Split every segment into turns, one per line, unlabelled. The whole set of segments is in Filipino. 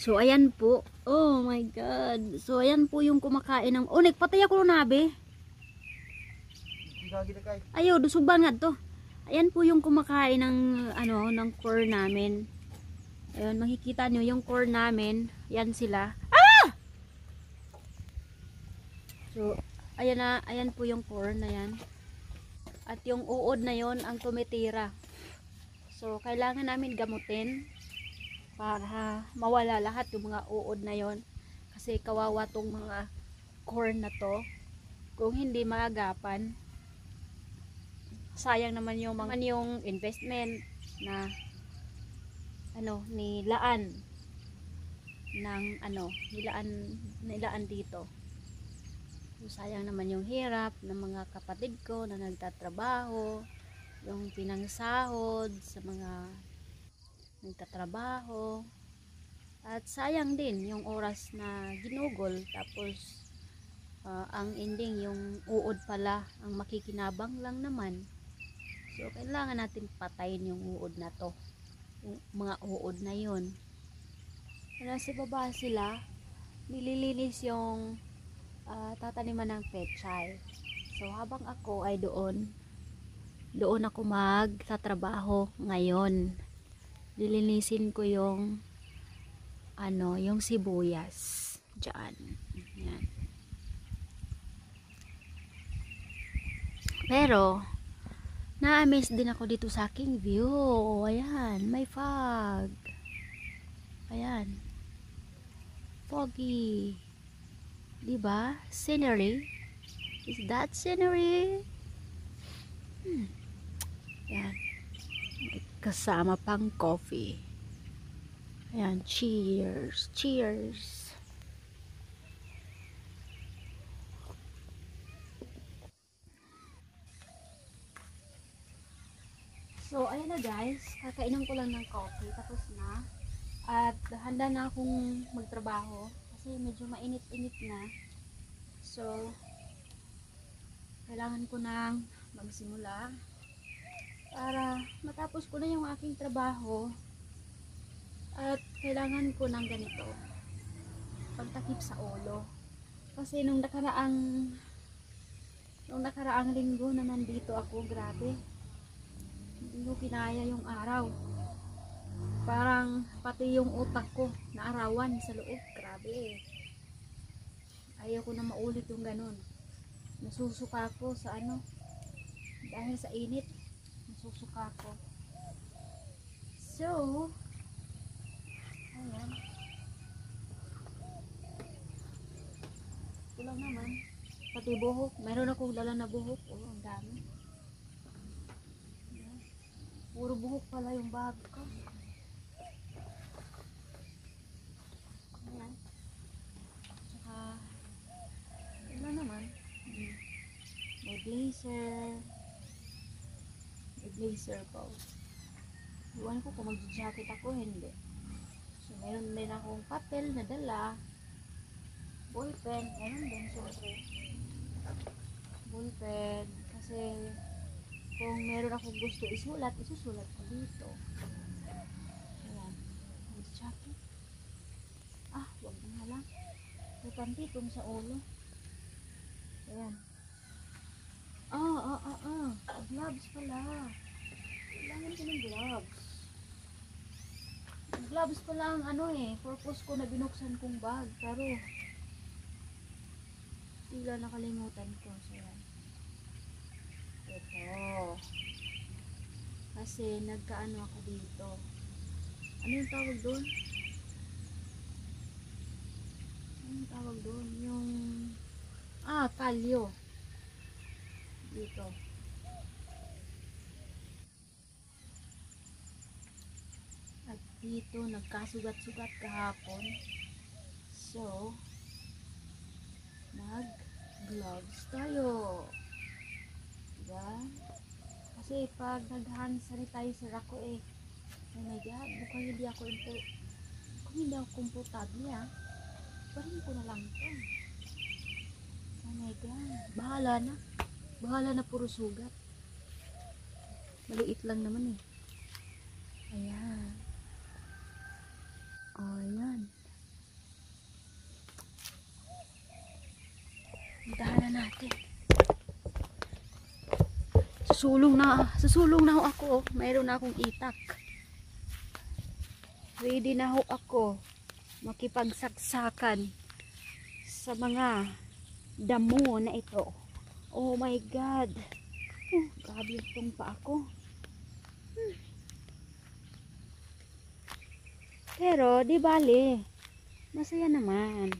So, ayan po. Oh my God. So, ayan po yung kumakain ng... Oh, nagpatay ako nabe. Ayaw, dusog banget to. Ayan po yung kumakain ng, ano, ng core namin. Ayun, makikita nyo yung core namin. Yan sila. Ah! So, ayan na, ayan po yung core na yan. At yung uod na yon ang tumitira. So, kailangan namin gamutin para mawala lahat yung mga uod na yon. Kasi kawawa tong mga corn na to. Kung hindi maagapan, sayang naman yung mga yung investment na ano nilaan ng ano nilaan dito. So, sayang naman yung hirap ng mga kapatid ko na nagtatrabaho, yung pinangsahod sa mga nagtatrabaho, at sayang din yung oras na ginugol, tapos ang ending yung uod pala ang makikinabang lang naman. So kailangan natin patayin yung uod na to, yung mga uod na yun. Nasa baba sila, nililinis yung tataniman ng pechay. So habang ako ay doon ako magtatrabaho ngayon. Lilinisin ko yung ano, yung sibuyas diyan. Yan. Pero na-amaze din ako dito sa aking view. Ayan, may fog. Ayan. Foggy. Diba? Scenery. Is that scenery? Ayan. May kasama pang coffee. Ayan, cheers. Cheers. So, ayan na guys. Kakainom ko lang ng coffee. Tapos na. At handa na akong magtrabaho. Kasi medyo mainit-init na. So, kailangan ko nang magsimula. Para matapos ko na yung aking trabaho. At kailangan ko ng ganito. Pagtakip sa ulo. Kasi nung nakaraang linggo na nandito ako, grabe. Hindi ko kinaya yung araw. Parang pati yung utak ko naarawan sa loob. Grabe. Ayaw ko na maulit yung ganun. Nasusuka ako sa ano. Dahil sa init. Nasusuka ako. So, ayan. Ito lang naman. Pati buhok. Meron akong dala na buhok. Oh, ang dami. Puro buhok pala yung bag ko. Ayan. Tsaka, wala naman. May blazer. May blazer po. Iwan ko kung mag-jacket ako, hindi. So, meron din akong papel na dala. Ballpen. Meron din, syempre. Ballpen. Kasi, kung meron akong gusto isulat, isusulat ko dito. Ayan. May jacket. Ah, wag na lang. May pantitong sa ulo. Ayan. Gloves pala. Kailangan ko ng gloves. Gloves pala ang ano purpose ko na binuksan kong bag. Pero, tila nakalimutan ko. So, ayan. Ito. Kasi nagkaano ako dito. Ano yung tawag doon? Ano yung tawag doon? Yung kalyo. Dito. At dito nagkasugat-sugat kahapon. So, nag-gloves tayo. Diba? Kasi pag nag-hand sanitizer ako oh my God, mukhang hindi ako komportable parin ko na lang to. Oh my God, bahala na puro sugat. Maliit lang naman ayan. Oh, ayan. Puntahan na natin. Susulong na ho ako. Mayroon na akong itak. Ready na ho ako makipagsaksakan sa mga damo na ito. Oh my God. Oh, grabe itong pa ako. Pero di bali, masaya naman.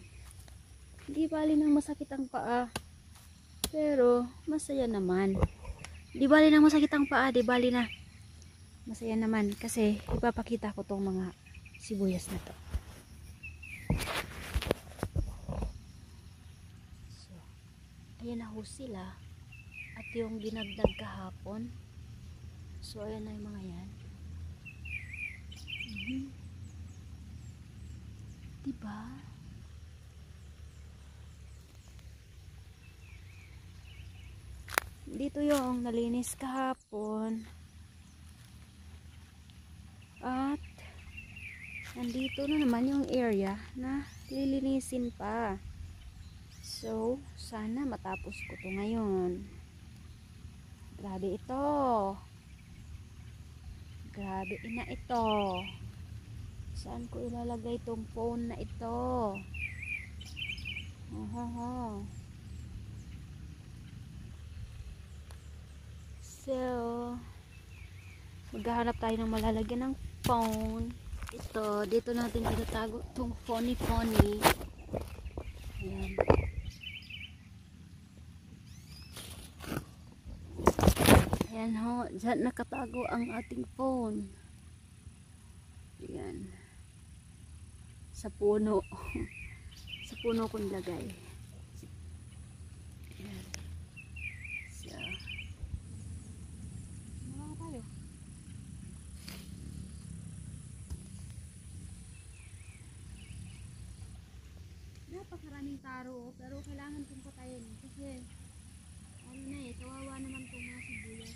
Di bali nang masakit ang paa. Pero masaya naman. Di bali nang masakit ang paa, di bali na masaya naman kasi ipapakita ko tong mga sibuyas na to. So, ayan na ho sila. At yung dinagdag kahapon. So, ayan na yung mga yan. Diba? Dito yung nalinis kahapon. At nandito na naman yung area na lilinisin pa. So, sana matapos ko to ngayon. Grabe ito. Grabe ina ito. Saan ko ilalagay tong phone na ito? So, maghahanap tayo ng malalagyan ng phone. Ito, dito natin tinatago itong phony. Ayan. Ayan ho, dyan nakatago ang ating phone. Ayan. Sa puno. Sa puno kong lagay. Ayan. So, tayo. Napakaraming taro, pero kailangan kong patayin kasi ano na kawawa naman itong mga sibuyas.